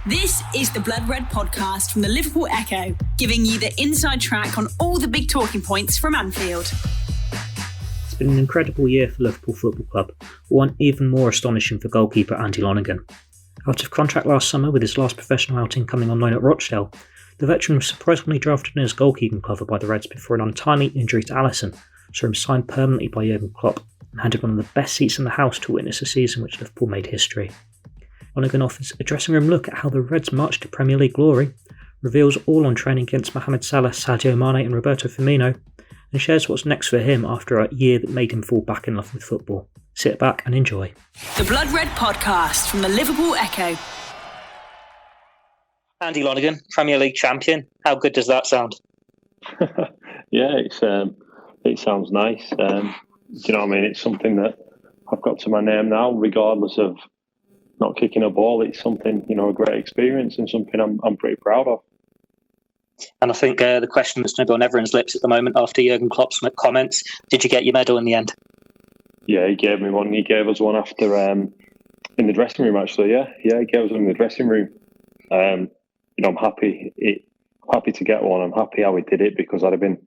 This is the Blood Red podcast from the Liverpool Echo, giving you the inside track on all the big talking points from Anfield. It's been an incredible year for Liverpool Football Club, but one even more astonishing for goalkeeper Andy Lonergan. Out of contract last summer with his last professional outing coming on loan at Rochdale, the veteran was surprisingly drafted in as goalkeeping cover by the Reds before an untimely injury to Alisson saw him signed permanently by Jurgen Klopp and handed one of the best seats in the house to witness a season which Liverpool made history. Lonergan offers a dressing room look at how the Reds marched to Premier League glory, reveals all on training against Mohamed Salah, Sadio Mane and Roberto Firmino, and shares what's next for him after a year that made him fall back in love with football. Sit back and enjoy. The Blood Red podcast from the Liverpool Echo. Andy Lonergan, Premier League champion. How good does that sound? Yeah, it sounds nice. Do you know what I mean? It's something that I've got to my name now, regardless of not kicking a ball. It's something, a great experience and something I'm pretty proud of. And I think the question that's going to be on everyone's lips at the moment after Jurgen Klopp's comments, did you get your medal in the end? Yeah, he gave me one. He gave us one after in the dressing room, actually. Yeah, he gave us one in the dressing room. I'm happy to get one. I'm happy how he did it because I'd have been,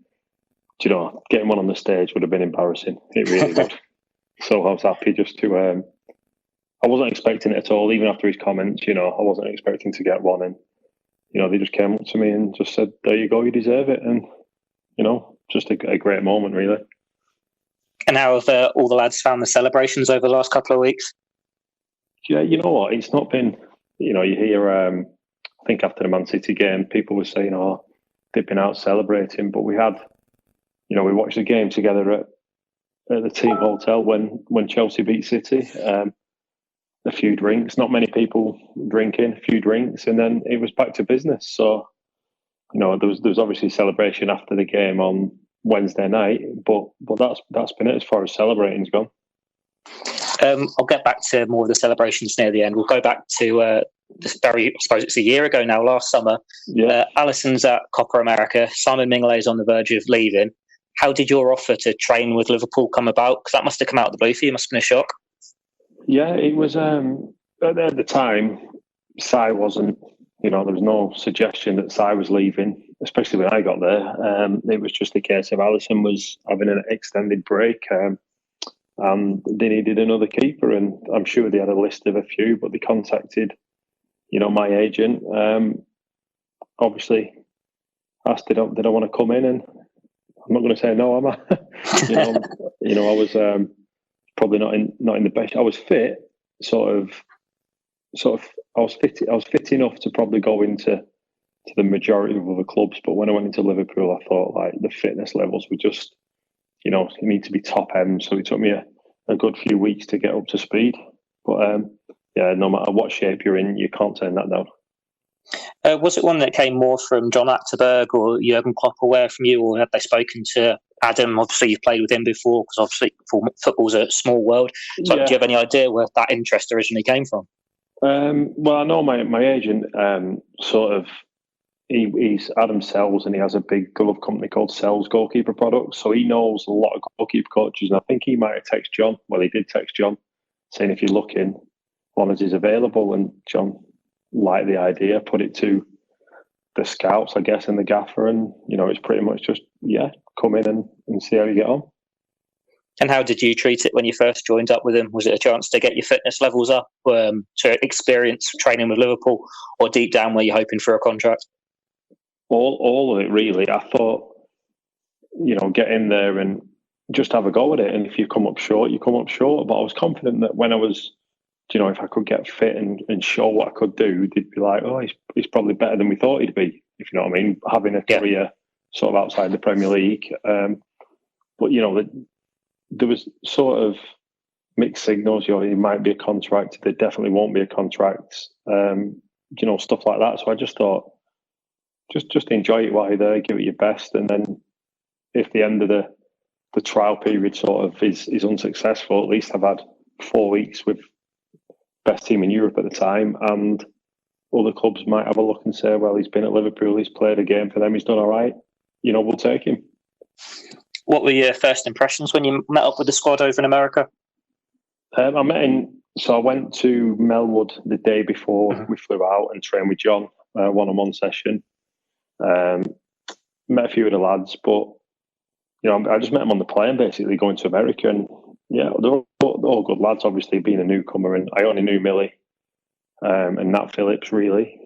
getting one on the stage would have been embarrassing. It really would. So I was happy just to. I wasn't expecting it at all, even after his comments. I wasn't expecting to get one, and they just came up to me and just said, "There you go, you deserve it." And just a great moment, really. And how have all the lads found the celebrations over the last couple of weeks? Yeah, you know what? It's not been. You hear. I think after the Man City game, people were saying, "Oh, they've been out celebrating," but we had. We watched the game together at the team hotel when Chelsea beat City. A few drinks, not many people drinking, a few drinks, and then it was back to business. So, there was obviously a celebration after the game on Wednesday night, but that's been it as far as celebrating's gone. I'll get back to more of the celebrations near the end. We'll go back to I suppose it's a year ago now, last summer. Yeah. Alisson's at Copa America. Simon Mignolet's on the verge of leaving. How did your offer to train with Liverpool come about? Because that must have come out of the blue for you. It must have been a shock. Yeah, it was. At the time, Sai wasn't. There was no suggestion that Sai was leaving, especially when I got there. It was just a case of Alisson was having an extended break, and they needed another keeper. And I'm sure they had a list of a few, but they contacted, my agent. Obviously, asked did I want to come in, and I'm not going to say no, am I? I was. Probably not in the best. I was fit, sort of. I was fit enough to probably go into the majority of other clubs. But when I went into Liverpool, I thought the fitness levels were just, you need to be top end. So it took me a good few weeks to get up to speed. But no matter what shape you're in, you can't turn that down. Was it one that came more from John Achterberg or Jurgen Klopp aware from you, or have they spoken to Adam? Obviously, you've played with him before, because obviously football's a small world. So do you have any idea where that interest originally came from? Well, I know my agent he's Adam Sells, and he has a big glove company called Sells Goalkeeper Products. So he knows a lot of goalkeeper coaches, and I think he might have texted John. Well, he did text John saying if you're looking, one is available, and John liked the idea, put it to the scouts, I guess, and the gaffer, and it's pretty much just come in and see how you get on. And how did you treat it when you first joined up with him? Was it a chance to get your fitness levels up, to experience training with Liverpool, or deep down were you hoping for a contract? All of it, really. I thought, get in there and just have a go at it, and if you come up short, you come up short. But I was confident that when I was, if I could get fit and show what I could do, they'd be like, oh, he's probably better than we thought he'd be, if you know what I mean, having a career sort of outside the Premier League. But, there was sort of mixed signals. It might be a contract, there definitely won't be a contract, stuff like that. So I just thought, just enjoy it while you're there, give it your best. And then if the end of the trial period sort of is unsuccessful, at least I've had 4 weeks with best team in Europe at the time, and other clubs might have a look and say, well, he's been at Liverpool, he's played a game for them, he's done all right, we'll take him. What were your first impressions when you met up with the squad over in America? I met in So I went to Melwood the day before we flew out and trained with John, one-on-one session. Met a few of the lads, but I just met them on the plane, basically going to America, and they're all good lads. Obviously, being a newcomer, and I only knew Millie and Nat Phillips really,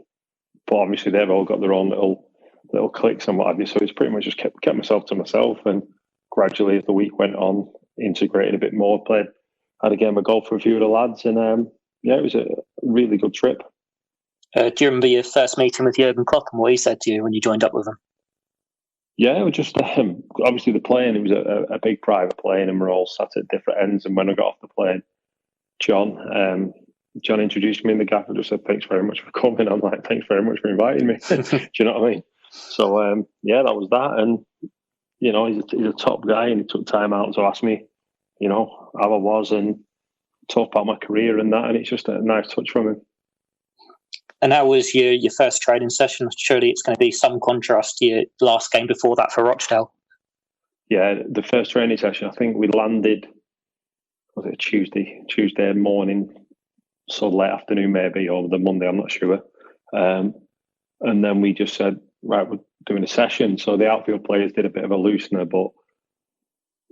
but obviously they've all got their own little cliques and what have you. So it's pretty much just kept myself to myself, and gradually as the week went on, integrated a bit more. Had a game of golf for a few of the lads, and it was a really good trip. Do you remember your first meeting with Jurgen Klopp and what he said to you when you joined up with him? Yeah, it was just obviously the plane. It was a big private plane, and we're all sat at different ends. And when I got off the plane, John introduced me, and the gaffer just said, "Thanks very much for coming." I'm like, "Thanks very much for inviting me." Do you know what I mean? So that was that. And he's a top guy, and he took time out to ask me, how I was and talk about my career and that. And it's just a nice touch from him. And how was your first training session? Surely it's going to be some contrast to your last game before that for Rochdale. Yeah, the first training session, I think we landed, was it Tuesday morning, so late afternoon maybe, or the Monday, I'm not sure. And then we just said, right, we're doing a session. So the outfield players did a bit of a loosener, but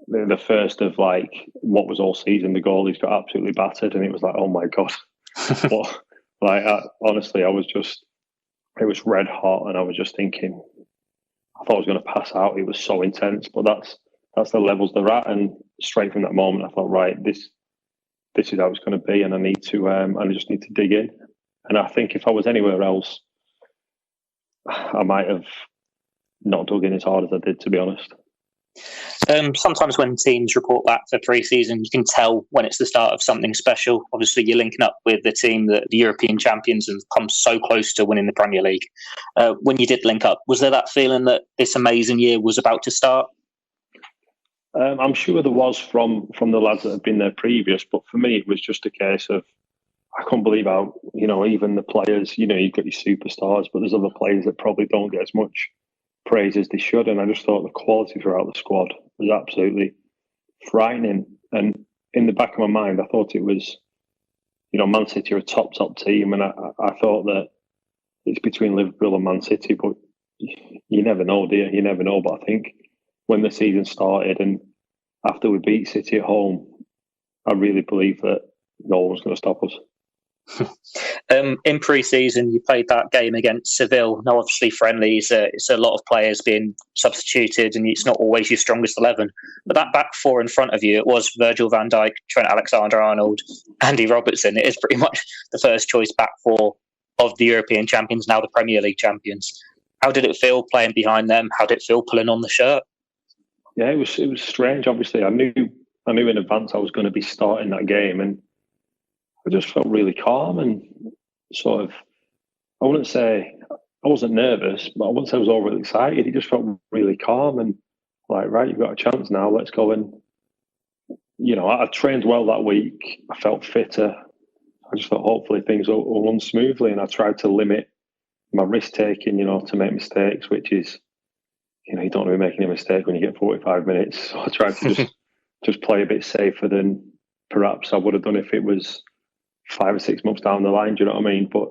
the first of what was all season, the goalies got absolutely battered, and it was like, oh my God. But honestly, it was red hot, and I was just thinking, I thought I was going to pass out. It was so intense, but that's the levels they're at. And straight from that moment, I thought, right, this is how it's going to be, and I just need to dig in. And I think if I was anywhere else, I might have not dug in as hard as I did, to be honest. Sometimes when teams report back for pre-season, you can tell when it's the start of something special. Obviously, you're linking up with the team that the European champions and come so close to winning the Premier League. When you did link up, was there that feeling that this amazing year was about to start? I'm sure there was from the lads that had been there previous, but for me, it was just a case of, I couldn't believe how, even the players, you've got your superstars, but there's other players that probably don't get as much praise as they should. And I just thought the quality throughout the squad was absolutely frightening. And in the back of my mind, I thought it was, Man City are a top team. And I thought that it's between Liverpool and Man City, but you never know, do you? You never know. But I think when the season started and after we beat City at home, I really believe that no one's going to stop us. In pre-season, you played that game against Seville. Now, obviously, friendlies, it's a lot of players being substituted, and it's not always your strongest 11. But that back four in front of you, it was Virgil van Dijk, Trent Alexander-Arnold, Andy Robertson. It is pretty much the first choice back four of the European champions, now the Premier League champions. How did it feel playing behind them? How did it feel pulling on the shirt? Yeah, it was strange. Obviously, I knew in advance I was going to be starting that game, and I just felt really calm and sort of, I wouldn't say I wasn't nervous, but I wouldn't say I was overly excited. It just felt really calm and like, right, you've got a chance now, let's go. And, I trained well that week. I felt fitter. I just thought hopefully things will run smoothly, and I tried to limit my risk taking, to make mistakes, which is, you don't want to be making a mistake when you get 45 minutes. So I tried to just play a bit safer than perhaps I would have done if it was 5 or 6 months down the line. Do you know what I mean? But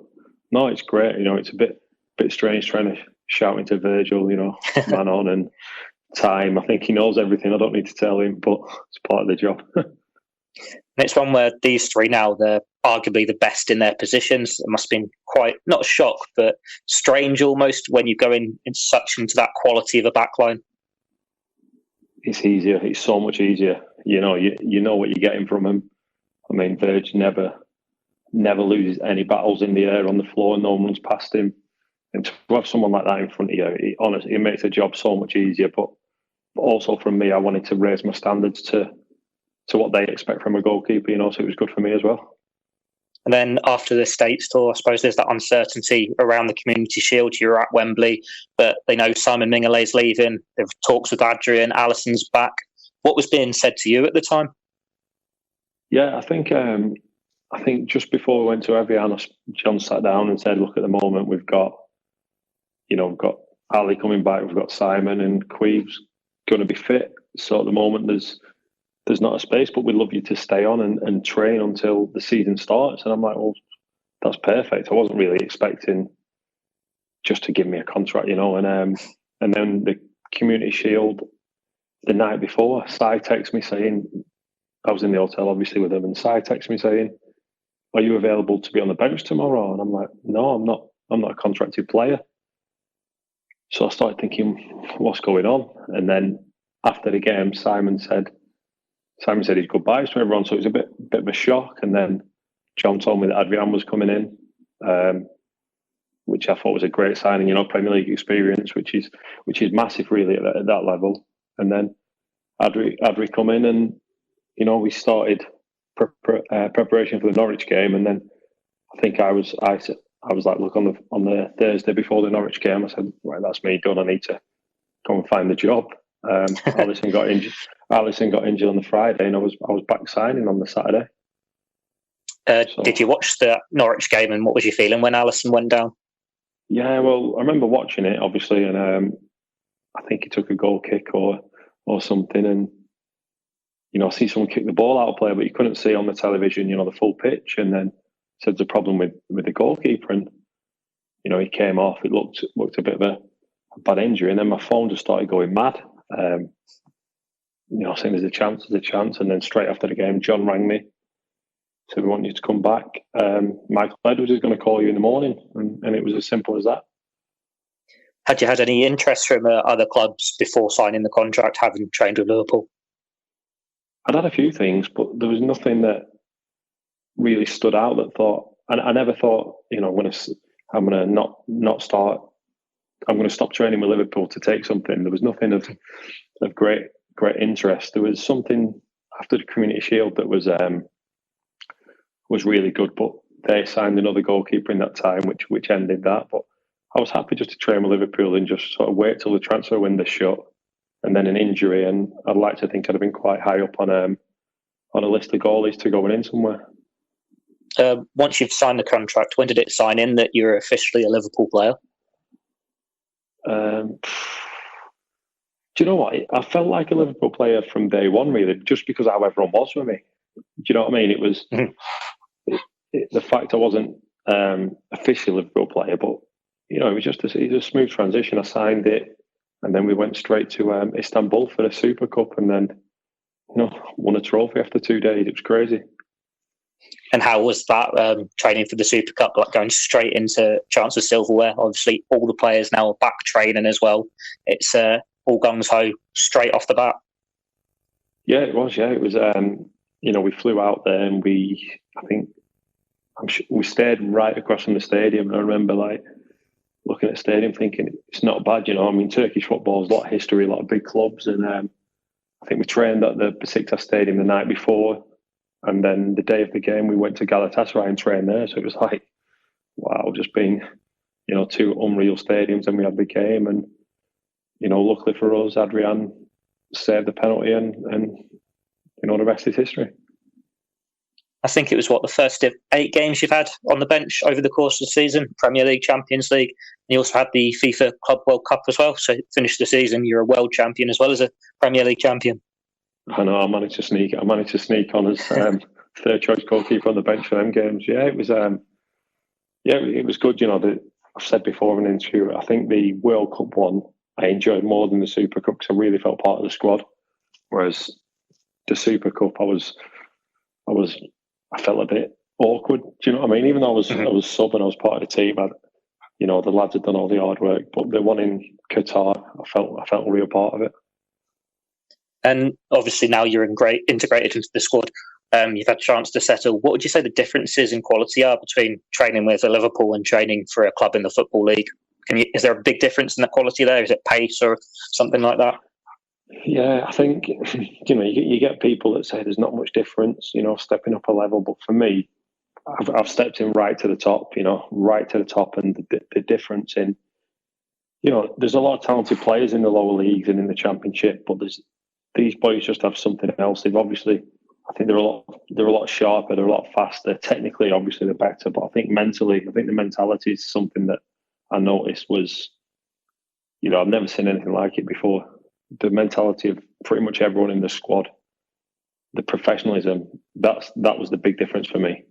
no, it's great. It's a bit strange trying to shout into Virgil, man on and time. I think he knows everything. I don't need to tell him, but it's part of the job. It's one where these three now, they're arguably the best in their positions. It must have been quite, not a shock, but strange almost when you go into that quality of a backline. It's easier. It's so much easier. You know what you're getting from him. I mean, Virg never loses any battles in the air on the floor. No one runs past him. And to have someone like that in front of you, it makes the job so much easier. But also from me, I wanted to raise my standards to what they expect from a goalkeeper, so it was good for me as well. And then after the States tour, I suppose there's that uncertainty around the Community Shield. You're at Wembley, but they know Simon Mignolet's leaving. There are talks with Adrian, Alisson's back. What was being said to you at the time? Yeah, I think just before we went to Evian, John sat down and said, look, at the moment we've got Ali coming back, we've got Simon, and Queve's going to be fit. So at the moment there's there's not a space, but we'd love you to stay on and train until the season starts. And I'm like, well, that's perfect. I wasn't really expecting just to give me a contract, and then the Community Shield the night before, Si texted me saying, I was in the hotel obviously with him, and Si texted me saying, are you available to be on the bench tomorrow? And I'm like, no, I'm not a contracted player. So I started thinking, what's going on? And then after the game, Simon said his goodbyes to everyone, so it was a bit of a shock. And then John told me that Adrian was coming in, which I thought was a great signing, Premier League experience, which is massive really at that level. And then Adri come in, and we started preparation for the Norwich game. And then I think I was like, look, on the Thursday before the Norwich game, I said, right, that's me done. I need to go and find the job. Alisson got injured. Alisson got injured on the Friday, and I was back signing on the Saturday. Did you watch the Norwich game, and what was your feeling when Alisson went down? Yeah, well, I remember watching it obviously, and I think he took a goal kick or something, and I see someone kick the ball out of play, but you couldn't see on the television, the full pitch. And then said there's a problem with the goalkeeper, and he came off. It looked a bit of a bad injury, and then my phone just started going mad. Saying there's a chance, and then straight after the game, John rang me, said we want you to come back. Michael Edwards is going to call you in the morning, and it was as simple as that. Had you had any interest from other clubs before signing the contract, having trained with Liverpool? I'd had a few things, but there was nothing that really stood out that thought, and I never thought, I'm going to not start. I'm going to stop training with Liverpool to take something. There was nothing of great interest. There was something after the Community Shield that was really good, but they signed another goalkeeper in that time, which ended that. But I was happy just to train with Liverpool and just sort of wait till the transfer window shut, and then an injury. And I'd like to think I'd have been quite high up on a list of goalies to going in somewhere. Once you've signed the contract, when did it sign in that you're officially a Liverpool player? Do you know what? I felt like a Liverpool player from day one, really, just because how everyone was with me. Do you know what I mean? It was the fact I wasn't officially a Liverpool player, but it was just a smooth transition. I signed it, and then we went straight to Istanbul for the Super Cup, and then won a trophy after 2 days. It was crazy. And how was that training for the Super Cup, like going straight into chance of silverware? Obviously, all the players now are back training as well. It's all gung-ho straight off the bat. Yeah, it was. Yeah, it was. We flew out there, and we stayed right across from the stadium. And I remember looking at the stadium, thinking it's not bad. Turkish football has a lot of history, a lot of big clubs, and I think we trained at the Besiktas Stadium the night before. And then the day of the game, we went to Galatasaray and trained there. So it was like, wow, just being, two unreal stadiums. And we had the game. And, luckily for us, Adrian saved the penalty and the rest is history. I think it was, the first 8 games you've had on the bench over the course of the season, Premier League, Champions League. And you also had the FIFA Club World Cup as well. So finished the season, you're a world champion as well as a Premier League champion. I know. I managed to sneak on as third choice goalkeeper on the bench for them games. Yeah, it was. It was good. I've said before in an interview, I think the World Cup one I enjoyed more than the Super Cup because I really felt part of the squad. Whereas the Super Cup, I felt a bit awkward. Do you know what I mean? Even though I was sub and I was part of the team, the lads had done all the hard work. But the one in Qatar, I felt a real part of it. And obviously now you're integrated into the squad. You've had a chance to settle. What would you say the differences in quality are between training with a Liverpool and training for a club in the Football League? Is there a big difference in the quality there? Is it pace or something like that? Yeah, I think, you get people that say there's not much difference, stepping up a level. But for me, I've stepped in right to the top, and the difference in, there's a lot of talented players in the lower leagues and in the Championship, but these boys just have something else. They've obviously, I think they're a lot sharper, they're a lot faster. Technically, obviously, they're better, but I think mentally, the mentality is something that I noticed was, I've never seen anything like it before. The mentality of pretty much everyone in the squad the professionalism, that was the big difference for me.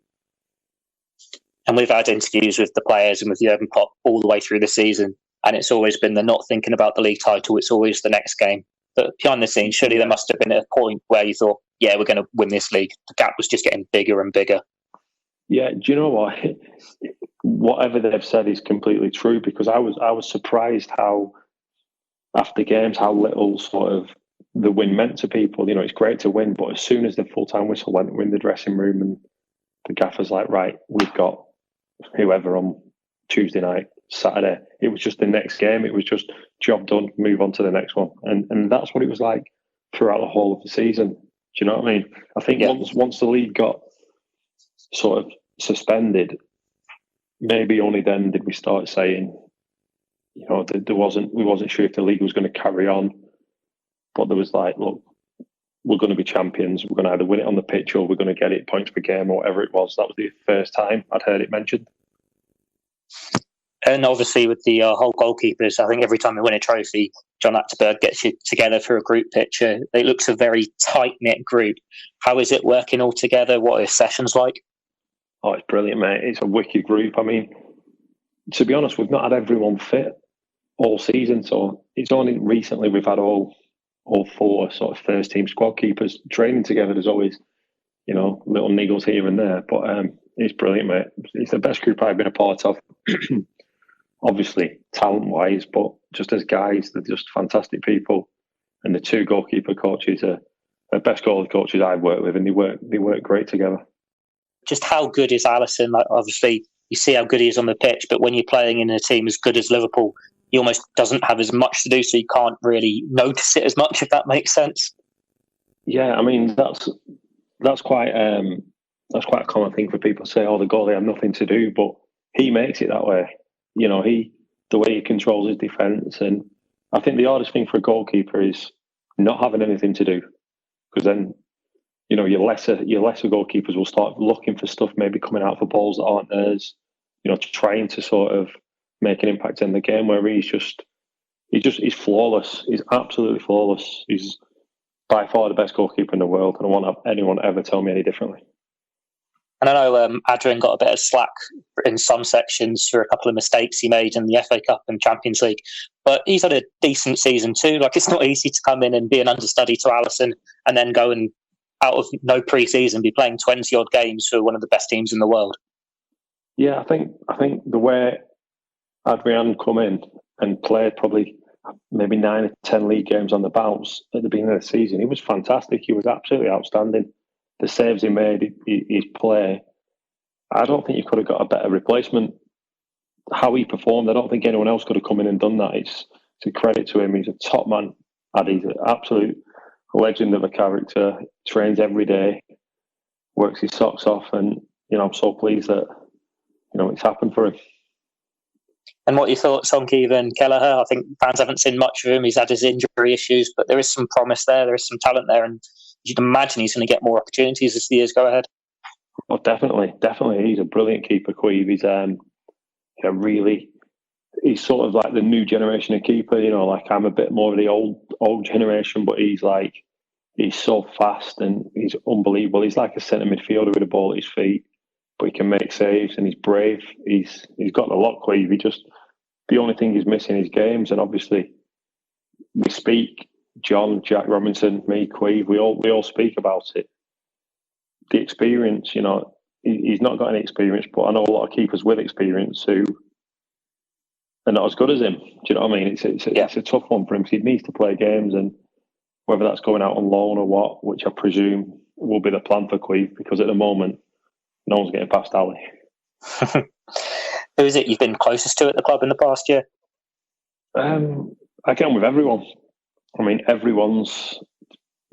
And we've had interviews with the players and with Jurgen Klopp all the way through the season, and it's always been they're not thinking about the league title, it's always the next game. But behind the scenes, surely there must have been a point where you thought, yeah, we're going to win this league. The gap was just getting bigger and bigger. Yeah, do you know what? Whatever they've said is completely true, because I was surprised how, after games, how little sort of the win meant to people. You know, it's great to win, but as soon as the full-time whistle went, we're in the dressing room and the gaffer's like, right, we've got whoever on Tuesday night, Saturday. It was just the next game. It was just job done, move on to the next one. And that's what it was like throughout the whole of the season. Do you know what I mean? I think once the league got sort of suspended, maybe only then did we start saying, you know, we wasn't sure if the league was going to carry on. But there was like, look, we're going to be champions. We're going to either win it on the pitch or we're going to get it points per game or whatever it was. That was the first time I'd heard it mentioned. And obviously with the whole goalkeepers, I think every time they win a trophy, John Achterberg gets you together for a group picture. It looks a very tight-knit group. How is it working all together? What are sessions like? Oh, it's brilliant, mate. It's a wicked group. I mean, to be honest, we've not had everyone fit all season, so it's only recently we've had all four sort of first-team squad keepers training together. There's always, you know, little niggles here and there, but it's brilliant, mate. It's the best group I've been a part of. Obviously, talent-wise, but just as guys, they're just fantastic people. And the two goalkeeper coaches are the best goalie coaches I've worked with, and they work great together. Just how good is Alisson? Like, obviously, you see how good he is on the pitch, but when you're playing in a team as good as Liverpool, he almost doesn't have as much to do, so you can't really notice it as much, if that makes sense. Yeah, I mean, that's quite a common thing for people to say, oh, the goalie had nothing to do, but he makes it that way. You know, the way he controls his defence, and I think the hardest thing for a goalkeeper is not having anything to do, because then, you know, your lesser goalkeepers will start looking for stuff, maybe coming out for balls that aren't theirs, you know, trying to sort of make an impact in the game, where he's flawless. He's absolutely flawless. He's by far the best goalkeeper in the world, and I won't have anyone ever tell me any differently. And I know Adrian got a bit of slack in some sections for a couple of mistakes he made in the FA Cup and Champions League, but he's had a decent season too. Like, it's not easy to come in and be an understudy to Alisson and then go and, out of no pre-season, be playing 20-odd games for one of the best teams in the world. Yeah, I think the way Adrian come in and played probably maybe 9 or 10 league games on the bounce at the beginning of the season, he was fantastic. He was absolutely outstanding. The saves he made, his play, I don't think you could have got a better replacement. How he performed, I don't think anyone else could have come in and done that. It's a credit to him. He's a top man. He's an absolute legend of a character. Trains every day, works his socks off, and, you know, I'm so pleased that, you know, it's happened for him. And what are your thoughts on Kevin Kelleher? I think fans haven't seen much of him. He's had his injury issues, but there is some promise there. There is some talent there, and you can imagine he's going to get more opportunities as the years go ahead. Oh, definitely. He's a brilliant keeper, Queeve. He's sort of like the new generation of keeper. You know, like, I'm a bit more of the old generation, but he's so fast and he's unbelievable. He's like a centre midfielder with a ball at his feet, but he can make saves and he's brave. He's got a lot, Queeve. The only thing he's missing is games, and obviously we speak. John, Jack Robinson, me, Queeve, we all speak about it. The experience, you know, he's not got any experience, but I know a lot of keepers with experience who are not as good as him. Do you know what I mean? It's a tough one for him, because he needs to play games, and whether that's going out on loan or what, which I presume will be the plan for Queeve, because at the moment, no one's getting past Ali. Who is it you've been closest to at the club in the past year? I get on with everyone. I mean, everyone's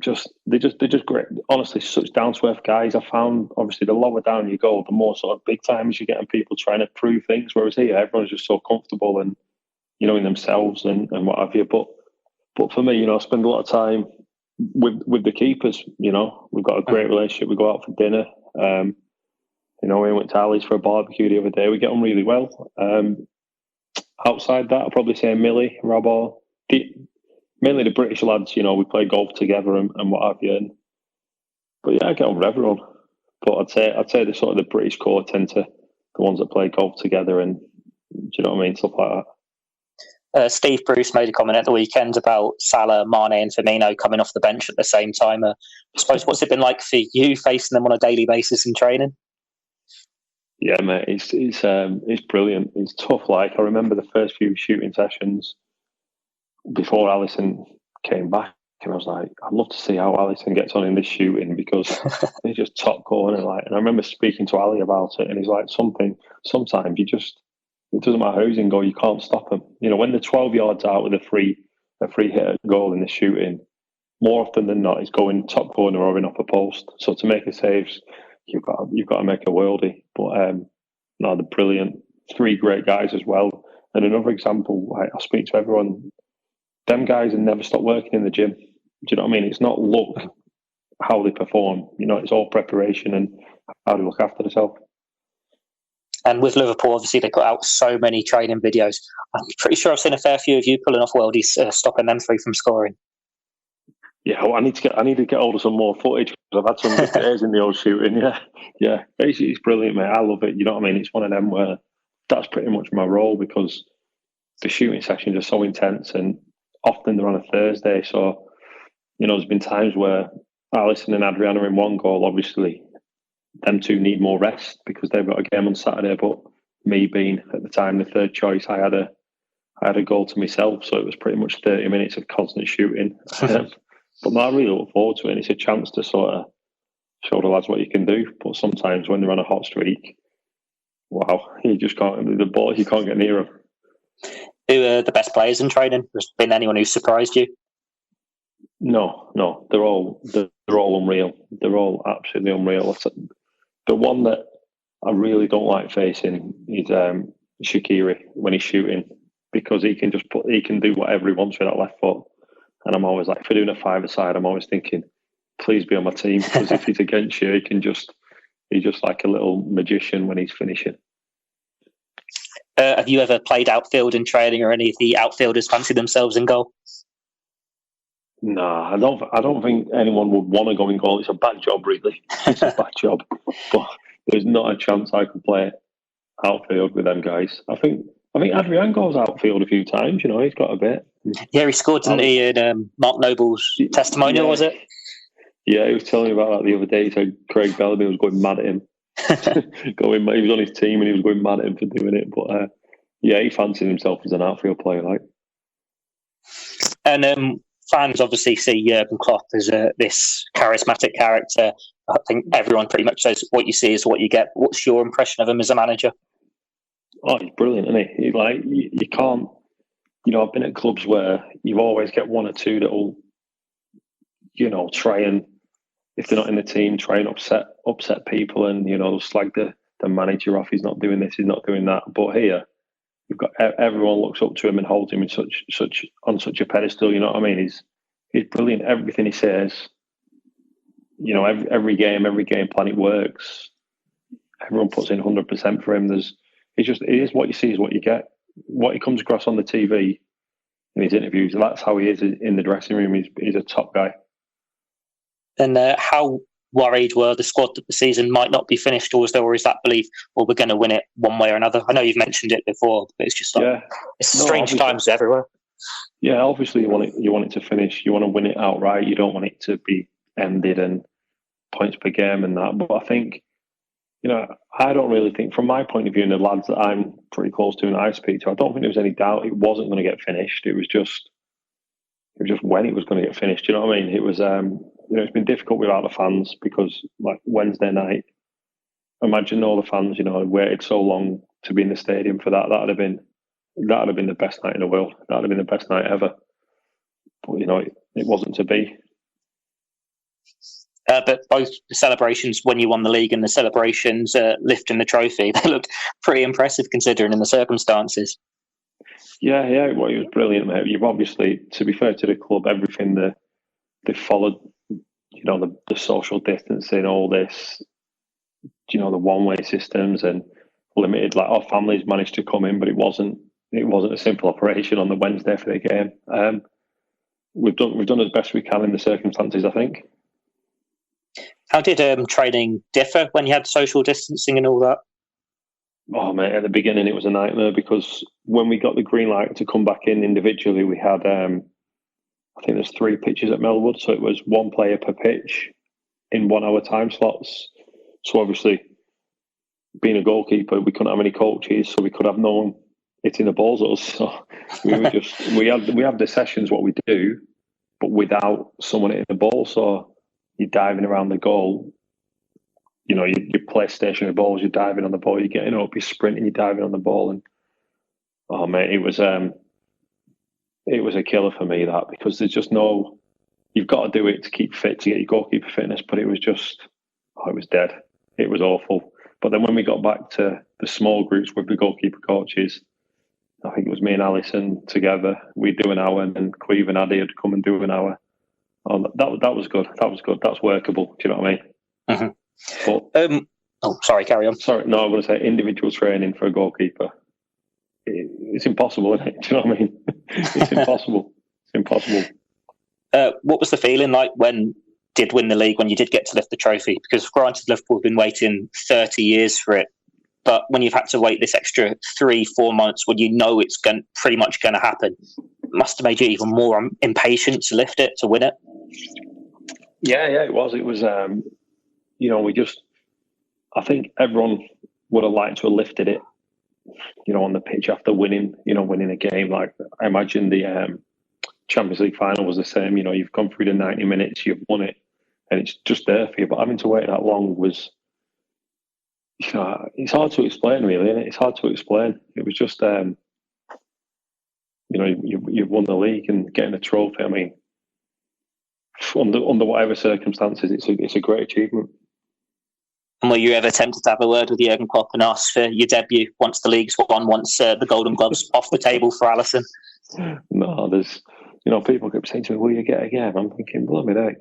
they're just great. Honestly, such down to earth guys. I found, obviously, the lower down you go, the more sort of big timers you get, and people trying to prove things. Whereas here, everyone's just so comfortable and, you know, in themselves and what have you. But for me, you know, I spend a lot of time with the keepers. You know, we've got a great relationship. We go out for dinner. You know, we went to Ali's for a barbecue the other day. We get on really well. Outside that, I'll probably say Millie, Robbo, mainly the British lads. You know, we play golf together and what have you. yeah, I get on with everyone. But I'd say the sort of the British core tend to the ones that play golf together, and do you know what I mean, stuff like that. Steve Bruce made a comment at the weekend about Salah, Mane, and Firmino coming off the bench at the same time. I suppose, what's it been like for you facing them on a daily basis in training? Yeah, mate, it's brilliant. It's tough. Like, I remember the first few shooting sessions before Alisson came back, and I was like, I'd love to see how Alisson gets on in this shooting, because he's just top corner. Like, and I remember speaking to Ali about it, and he's like, sometimes you just, it doesn't matter who's in goal, you can't stop him. You know, when they're 12 yards out with a free hit at goal in the shooting, more often than not, he's going top corner or in upper post. So to make a saves, you've got to make a worldie. But no, they're brilliant. 3 great guys as well. And another example, like, I speak to everyone, them guys have never stopped working in the gym. Do you know what I mean? It's not look how they perform. You know, it's all preparation and how they look after themselves. And with Liverpool, obviously, they put out so many training videos. I'm pretty sure I've seen a fair few of you pulling off worldies, stopping them 3 from scoring. Yeah, well, I need to get hold of some more footage, because I've had some good days in the old shooting. Yeah, it's brilliant, mate. I love it. You know what I mean? It's one of them where that's pretty much my role, because the shooting sessions are so intense, and often they're on a Thursday. So, you know, there's been times where Alisson and Adrian are in one goal. Obviously, them 2 need more rest because they've got a game on Saturday. But me being at the time the third choice, I had a goal to myself, so it was pretty much 30 minutes of constant shooting. But I really look forward to it, and it's a chance to sort of show the lads what you can do. But sometimes when they're on a hot streak, wow, you just can't, the ball, you can't get near them. Who are the best players in training? Has there been anyone who surprised you? No, they're all unreal. They're all absolutely unreal. The one that I really don't like facing is Shaqiri when he's shooting, because he can do whatever he wants with that left foot. And I'm always like, if we're doing a 5-a-side, I'm always thinking, please be on my team, because if he's against you, he's just like a little magician when he's finishing. Have you ever played outfield in training, or any of the outfielders fancy themselves in goal? No, I don't think anyone would want to go in goal. It's a bad job, really. It's a bad job. But there's not a chance I could play outfield with them guys. I think Adrian goes outfield a few times. You know, he's got a bit. Yeah, he scored, didn't he, in Mark Noble's testimonial, was it? Yeah, he was telling me about that the other day. He said Craig Bellamy was going mad at him. He was on his team and he was going mad at him for doing it. But yeah, he fancied himself as an outfield player, like. And fans obviously see Jurgen Klopp as this charismatic character. I think everyone pretty much says what you see is what you get. What's your impression of him as a manager? Oh, he's brilliant, isn't he? You can't. You know, I've been at clubs where you always get 1 or 2 that will, you know, try and, if they're not in the team, try and upset people, and, you know, slag the manager off. He's not doing this, he's not doing that. But here, you've got everyone looks up to him and holds him in on such a pedestal. You know what I mean? He's brilliant. Everything he says, you know, every game plan, it works. Everyone puts in 100% for him. It is what you see is what you get. What he comes across on the TV in his interviews, that's how he is in the dressing room. He's a top guy. And how worried were the squad that the season might not be finished, or is that belief, well, we're going to win it one way or another? I know you've mentioned it before, but it's just like, it's strange times everywhere. Yeah, obviously you want it to finish. You want to win it outright. You don't want it to be ended and points per game and that. But I think, you know, I don't really think, from my point of view and the lads that I'm pretty close to and I speak to, I don't think there was any doubt it wasn't going to get finished. It was just when it was going to get finished. You know what I mean? It was, you know, it's been difficult without the fans, because like Wednesday night, imagine all the fans, you know, waited so long to be in the stadium for that. That would have been the best night in the world. That would have been the best night ever. But, you know, it wasn't to be. But both the celebrations when you won the league and the celebrations lifting the trophy, they looked pretty impressive considering in the circumstances. Yeah, well, it was brilliant, mate. You've obviously, to be fair to the club, everything they followed, you know, the social distancing, all this, you know, the one-way systems and limited, like our families managed to come in, but it wasn't a simple operation on the Wednesday for the game. We've done as best we can in the circumstances, I think. How did training differ when you had social distancing and all that? Oh, mate, at the beginning it was a nightmare because when we got the green light to come back in individually, we had, I think there's 3 pitches at Melwood, so it was 1 player per pitch in 1 hour time slots. So obviously, being a goalkeeper, we couldn't have any coaches, so we could have no one hitting the balls at us. So we were just, we have the sessions, what we do, but without someone hitting the ball. So you're diving around the goal. You know, you play stationary balls, you're diving on the ball, you're getting up, you're sprinting, you're diving on the ball. And, oh, mate, it was a killer for me, that, because there's just no, you've got to do it to keep fit, to get your goalkeeper fitness, but it was just, it was dead. It was awful. But then when we got back to the small groups with the goalkeeper coaches, I think it was me and Alisson together, we'd do an hour, and then Cleve and Addy would come and do an hour. Oh, that was good. That was good. That's workable. Do you know what I mean? Mm-hmm. But, sorry, carry on. Sorry, no, I'm going to say individual training for a goalkeeper. It's impossible, isn't it? Do you know what I mean? It's impossible. It's impossible. What was the feeling like when did win the league, when you did get to lift the trophy? Because granted, Liverpool have been waiting 30 years for it, but when you've had to wait this extra 3-4 months, when you know it's pretty much going to happen, it must have made you even more impatient to lift it, to win it. Yeah, it was. It was. I think everyone would have liked to have lifted it, on the pitch after winning a game. Like, I imagine the Champions League final was the same. You've gone through the 90 minutes, you've won it, and it's just there for you. But having to wait that long was, it's hard to explain, really, isn't it? It's hard to explain. It was just, you've won the league and getting a trophy. I mean, under whatever circumstances, it's a great achievement. And were you ever tempted to have a word with Jurgen Klopp and ask for your debut once the league's won, once the Golden Glove's off the table for Alisson? No, there's, people keep saying to me, will you get a game? I'm thinking, bloody heck,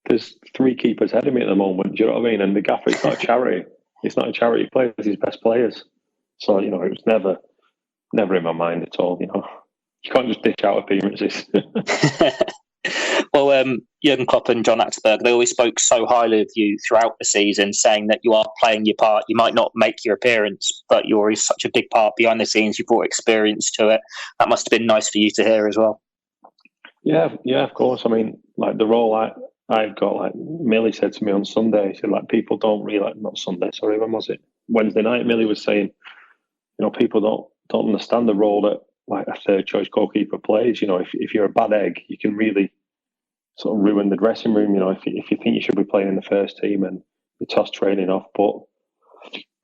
there's 3 keepers ahead of me at the moment, do you know what I mean? And the gaffer, it's not a charity. It's not a charity, he plays his best players. So, it was never in my mind at all, You can't just dish out appearances. Well, Jurgen Klopp and John Achterberg, they always spoke so highly of you throughout the season, saying that you are playing your part. You might not make your appearance, but you're such a big part behind the scenes. You brought experience to it. That must have been nice for you to hear as well. Yeah, of course. I mean, like, the role I've got, like Millie said to me on Sunday, she said, like, people don't really, not Sunday, sorry, when was it? Wednesday night, Millie was saying, people don't understand the role that, like, a third choice goalkeeper plays. If you're a bad egg, you can really sort of ruin the dressing room, if you think you should be playing in the first team and you toss training off. But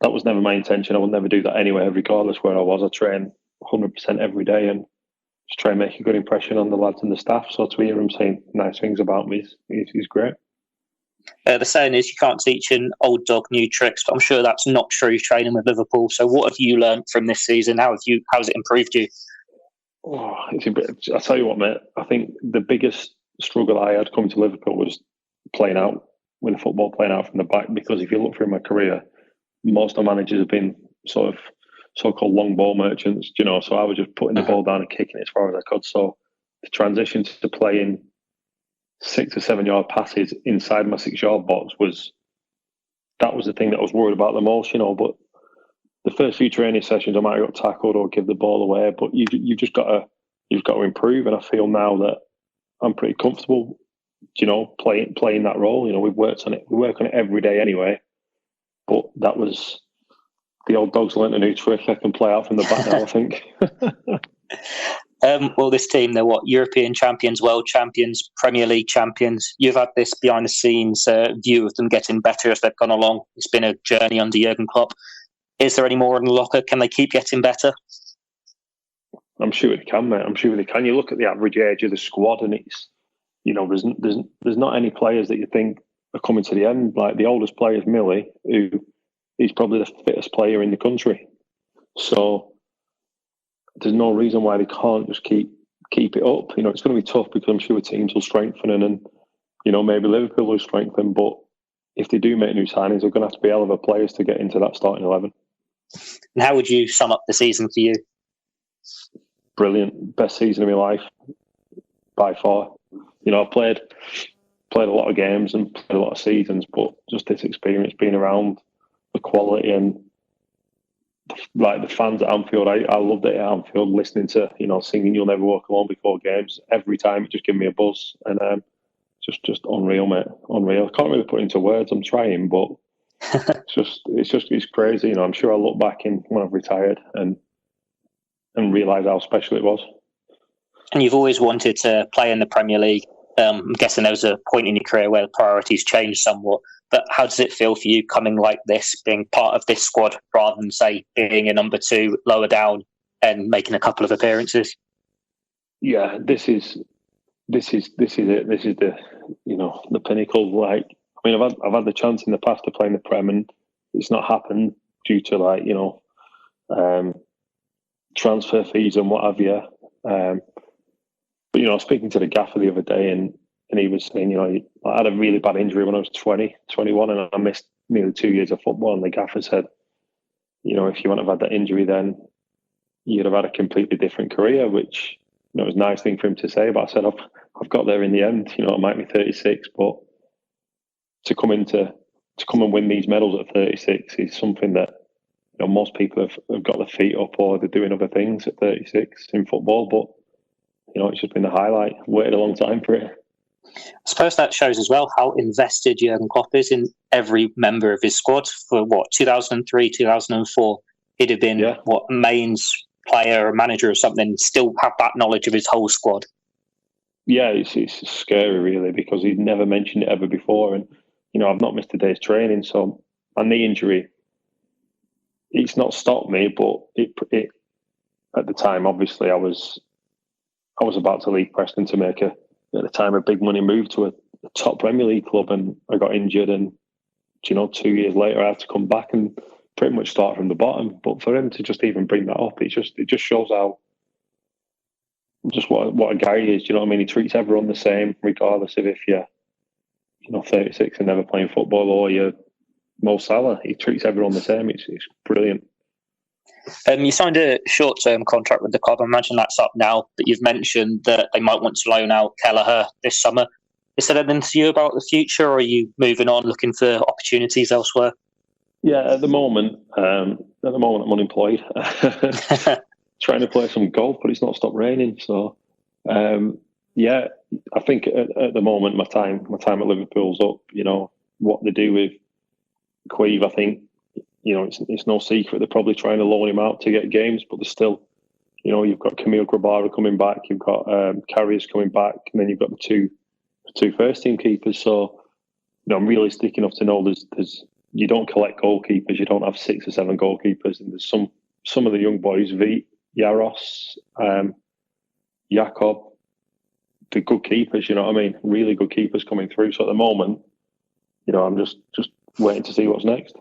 that was never my intention. I would never do that anyway, regardless where I was. I train 100% every day and just try and make a good impression on the lads and the staff. So to hear them saying nice things about me is great. The saying is you can't teach an old dog new tricks, but I'm sure that's not true training with Liverpool. So what have you learned from this season? How's it improved you? Oh, I'll tell you what, mate. I think the biggest struggle I had coming to Liverpool was playing out from the back, because if you look through my career, most of the managers have been sort of so-called long ball merchants, so I was just putting the ball down and kicking it as far as I could. So the transition to playing 6 or 7 yard passes inside my 6 yard box was the thing that I was worried about the most, but the first few training sessions I might have got tackled or give the ball away, but you've got to improve, and I feel now that I'm pretty comfortable, playing that role. We've worked on it. We work on it every day anyway. But that was the old dog's learnt a new trick. I can play out from the back now, I think. Well, this team, they're European champions, world champions, Premier League champions. You've had this behind the scenes view of them getting better as they've gone along. It's been a journey under Jurgen Klopp. Is there any more in the locker? Can they keep getting better? I'm sure they can, mate. I'm sure they can. You look at the average age of the squad, and it's, there's not any players that you think are coming to the end. Like, the oldest player is Millie, who is probably the fittest player in the country. So there's no reason why they can't just keep it up. It's going to be tough, because I'm sure teams will strengthen, and maybe Liverpool will strengthen. But if they do make new signings, they're going to have to be hell of a players to get into that starting 11. And how would you sum up the season for you? Brilliant. Best season of my life by far. I've played played a lot of games and played a lot of seasons, but just this experience being around the quality and like the fans at Anfield, I loved it at Anfield, listening to, singing "You'll Never Walk Alone" before games. Every time it just gave me a buzz, and just unreal, mate, unreal. I can't really put it into words. I'm trying, but it's crazy. I'm sure I'll look back when I've retired and realise how special it was. And you've always wanted to play in the Premier League. I'm guessing there was a point in your career where the priorities changed somewhat. But how does it feel for you coming like this, being part of this squad, rather than, say, being a number 2 lower down and making a couple of appearances? Yeah, this is it. This is the the pinnacle. Like, I mean, I've had the chance in the past to play in the Prem, and it's not happened due to transfer fees and what have you. But I was speaking to the gaffer the other day, and he was saying, I had a really bad injury when I was 21, and I missed nearly 2 years of football. And the gaffer said, if you wouldn't have had that injury, then you'd have had a completely different career, which was a nice thing for him to say. But I said, I've got there in the end. I might be 36, but to come and win these medals at 36 is something that most people have got their feet up, or they're doing other things at 36 in football. But it's just been the highlight. Waited a long time for it. I suppose that shows as well how invested Jurgen Klopp is in every member of his squad. For 2003, 2004, he'd have been Main's player or manager or something, still have that knowledge of his whole squad. Yeah, it's scary really, because he'd never mentioned it ever before. And I've not missed a day's training, so my knee injury, it's not stopped me, but it at the time, obviously, I was about to leave Preston to make at the time a big money move to a top Premier League club, and I got injured, and 2 years later I had to come back and pretty much start from the bottom. But for him to just even bring that up, it just shows how just what a guy he is. Do you know what I mean? He treats everyone the same, regardless of if you're 36 and never playing football, or you're Mo Salah. He treats everyone the same. It's brilliant. You signed a short-term contract with the club. I imagine that's up now, but you've mentioned that they might want to loan out Kelleher this summer. Is there anything to you about the future, or are you moving on, looking for opportunities elsewhere? Yeah, at the moment I'm unemployed. Trying to play some golf, but it's not stopped raining. So, I think at the moment my time at Liverpool's up. What they do with Queeve, I think. It's no secret they're probably trying to loan him out to get games, but there's still, you've got Camille Grabara coming back, you've got Carriers coming back, and then you've got the two first team keepers. So, I'm realistic enough to know there's you don't collect goalkeepers, you don't have 6 or 7 goalkeepers, and there's some of the young boys, Veit, Yaros, Jakob, the good keepers. You know what I mean? Really good keepers coming through. So at the moment, I'm just waiting to see what's next.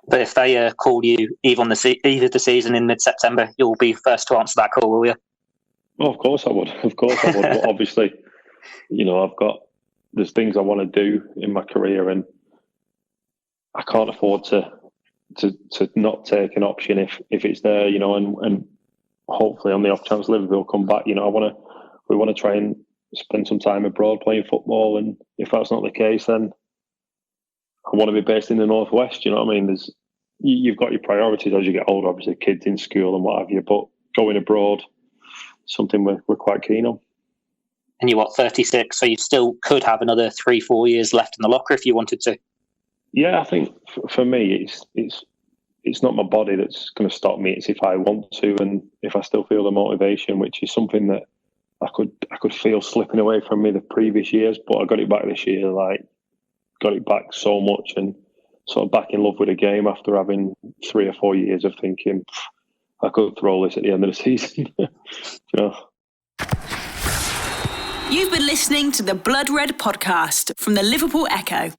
But if they call you either the season in mid-September, you'll be first to answer that call, will you? Well, of course I would. But obviously, there's things I want to do in my career, and I can't afford to not take an option if it's there, and hopefully on the off chance Liverpool come back, we want to try and spend some time abroad playing football, and if that's not the case, then I want to be based in the Northwest. You know what I mean? You've got your priorities as you get older, obviously kids in school and what have you, but going abroad, something we're quite keen on. And you're 36, so you still could have another 3-4 years left in the locker if you wanted to. Yeah, I think for me, it's not my body that's going to stop me. It's if I want to, and if I still feel the motivation, which is something that I could feel slipping away from me the previous years, but I got it back this year. Got it back so much, and sort of back in love with the game after having 3 or 4 years of thinking I could throw this at the end of the season. You've been listening to the Blood Red podcast from the Liverpool Echo.